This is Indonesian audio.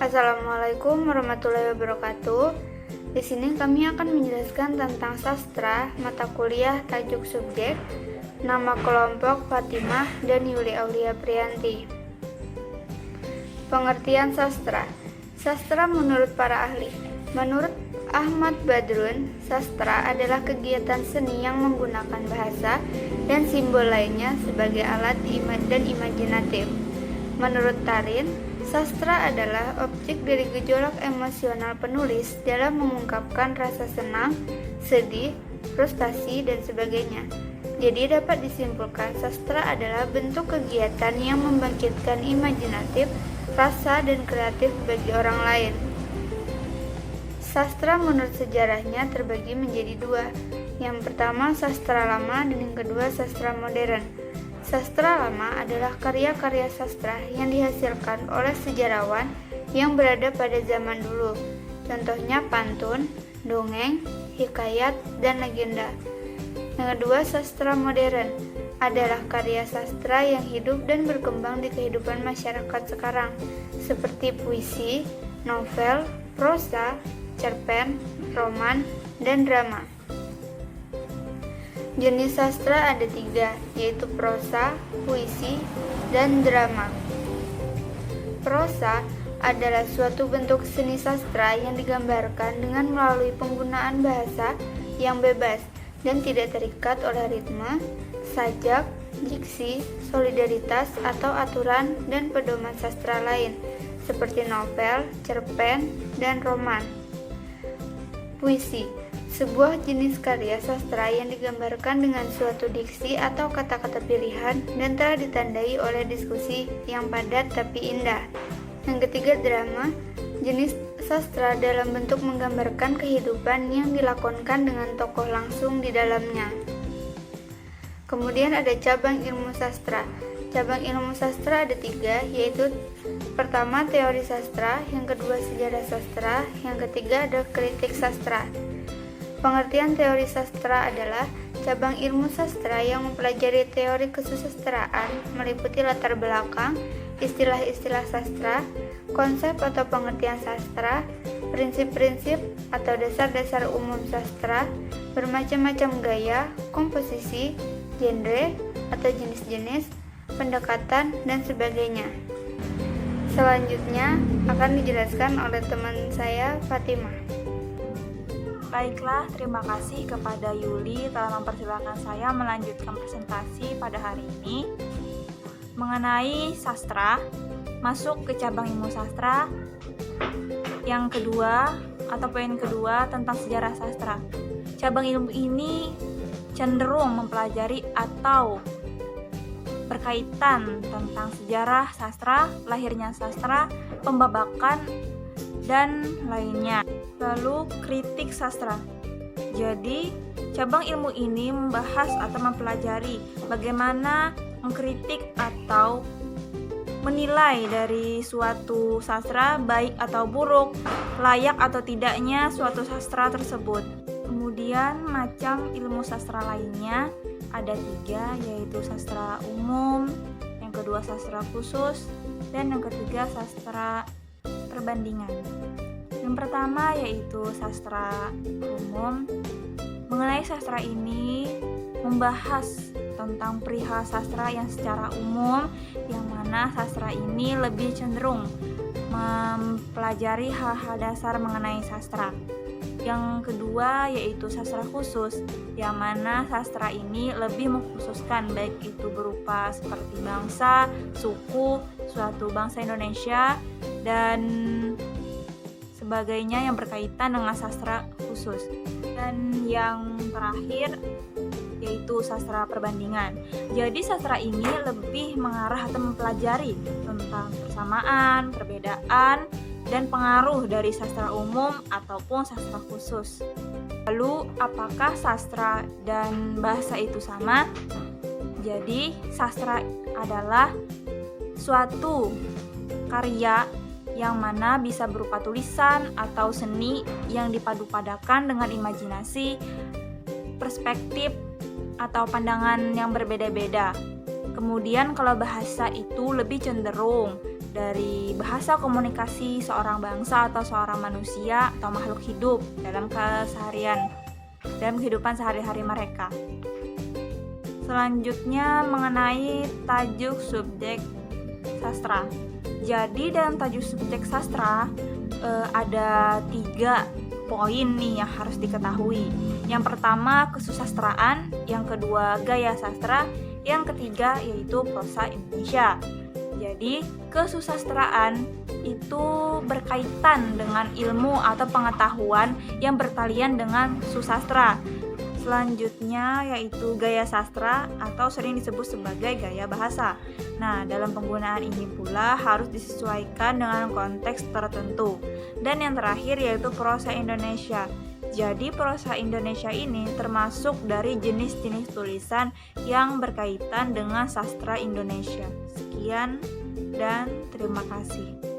Assalamualaikum warahmatullahi wabarakatuh. Di sini kami akan menjelaskan tentang sastra, mata kuliah, tajuk subjek, nama kelompok Fatimah dan Yuli Aulia Priyanti. Pengertian sastra. Sastra menurut para ahli. Menurut Ahmad Badrun, sastra adalah kegiatan seni yang menggunakan bahasa dan simbol lainnya sebagai alat dan imajinatif. Menurut Tarin, sastra adalah objek dari gejolak emosional penulis dalam mengungkapkan rasa senang, sedih, frustasi, dan sebagainya. Jadi dapat disimpulkan sastra adalah bentuk kegiatan yang membangkitkan imajinatif, rasa, dan kreatif bagi orang lain. Sastra menurut sejarahnya terbagi menjadi dua. Yang pertama sastra lama dan yang kedua sastra modern. Sastra lama adalah karya-karya sastra yang dihasilkan oleh sejarawan yang berada pada zaman dulu. Contohnya pantun, dongeng, hikayat, dan legenda. Yang kedua sastra modern adalah karya sastra yang hidup dan berkembang di kehidupan masyarakat sekarang, seperti puisi, novel, prosa, cerpen, roman, dan drama. Jenis sastra ada tiga, yaitu prosa, puisi, dan drama. Prosa adalah suatu bentuk seni sastra yang digambarkan dengan melalui penggunaan bahasa yang bebas dan tidak terikat oleh ritme, sajak, diksi, solidaritas, atau aturan dan pedoman sastra lain, seperti novel, cerpen, dan roman. Puisi, sebuah jenis karya sastra yang digambarkan dengan suatu diksi atau kata-kata pilihan dan telah ditandai oleh diskusi yang padat tapi indah. Yang ketiga drama, jenis sastra dalam bentuk menggambarkan kehidupan yang dilakonkan dengan tokoh langsung di dalamnya. Kemudian ada cabang ilmu sastra. Cabang ilmu sastra ada tiga, yaitu pertama teori sastra, yang kedua sejarah sastra, yang ketiga ada kritik sastra. Pengertian teori sastra adalah cabang ilmu sastra yang mempelajari teori kesusastraan, meliputi latar belakang, istilah-istilah sastra, konsep atau pengertian sastra, prinsip-prinsip atau dasar-dasar umum sastra, bermacam-macam gaya, komposisi, genre atau jenis-jenis, pendekatan, dan sebagainya. Selanjutnya akan dijelaskan oleh teman saya, Fatimah. Baiklah, terima kasih kepada Yuli telah mempersilahkan saya melanjutkan presentasi pada hari ini mengenai sastra. Masuk ke cabang ilmu sastra yang kedua atau poin kedua tentang sejarah sastra. Cabang ilmu ini cenderung mempelajari atau berkaitan tentang sejarah sastra, lahirnya sastra, pembabakan, dan lainnya. Lalu kritik sastra. Jadi, cabang ilmu ini membahas atau mempelajari bagaimana mengkritik atau menilai dari suatu sastra baik atau buruk, layak atau tidaknya suatu sastra tersebut. Kemudian macam ilmu sastra lainnya ada tiga, yaitu sastra umum, yang kedua sastra khusus, dan yang ketiga sastra perbandingan. Yang pertama yaitu sastra umum. Mengenai sastra ini membahas tentang perihal sastra yang secara umum, yang mana sastra ini lebih cenderung mempelajari hal-hal dasar mengenai sastra. Yang kedua yaitu sastra khusus, yang mana sastra ini lebih mengkhususkan baik itu berupa seperti bangsa, suku, suatu bangsa Indonesia, dan sebagainya yang berkaitan dengan sastra khusus. Dan yang terakhir yaitu sastra perbandingan. Jadi sastra ini lebih mengarah atau mempelajari tentang persamaan, perbedaan, dan pengaruh dari sastra umum ataupun sastra khusus. Lalu, apakah sastra dan bahasa itu sama? Jadi, sastra adalah suatu karya yang mana bisa berupa tulisan atau seni yang dipadu-padakan dengan imajinasi, perspektif, atau pandangan yang berbeda-beda. Kemudian kalau bahasa itu lebih cenderung dari bahasa komunikasi seorang bangsa atau seorang manusia atau makhluk hidup dalam keseharian, dalam kehidupan sehari-hari mereka. Selanjutnya mengenai tajuk subjek sastra. Jadi dalam tajuk subjek sastra ada 3 poin nih yang harus diketahui. Yang pertama kesusastraan, yang kedua gaya sastra, yang ketiga yaitu prosa Indonesia. Jadi kesusastraan itu berkaitan dengan ilmu atau pengetahuan yang bertalian dengan susastra. Selanjutnya yaitu gaya sastra atau sering disebut sebagai gaya bahasa. Nah, dalam penggunaan ini pula harus disesuaikan dengan konteks tertentu. Dan yang terakhir yaitu prosa Indonesia. Jadi prosa Indonesia ini termasuk dari jenis-jenis tulisan yang berkaitan dengan sastra Indonesia. Sekian dan terima kasih.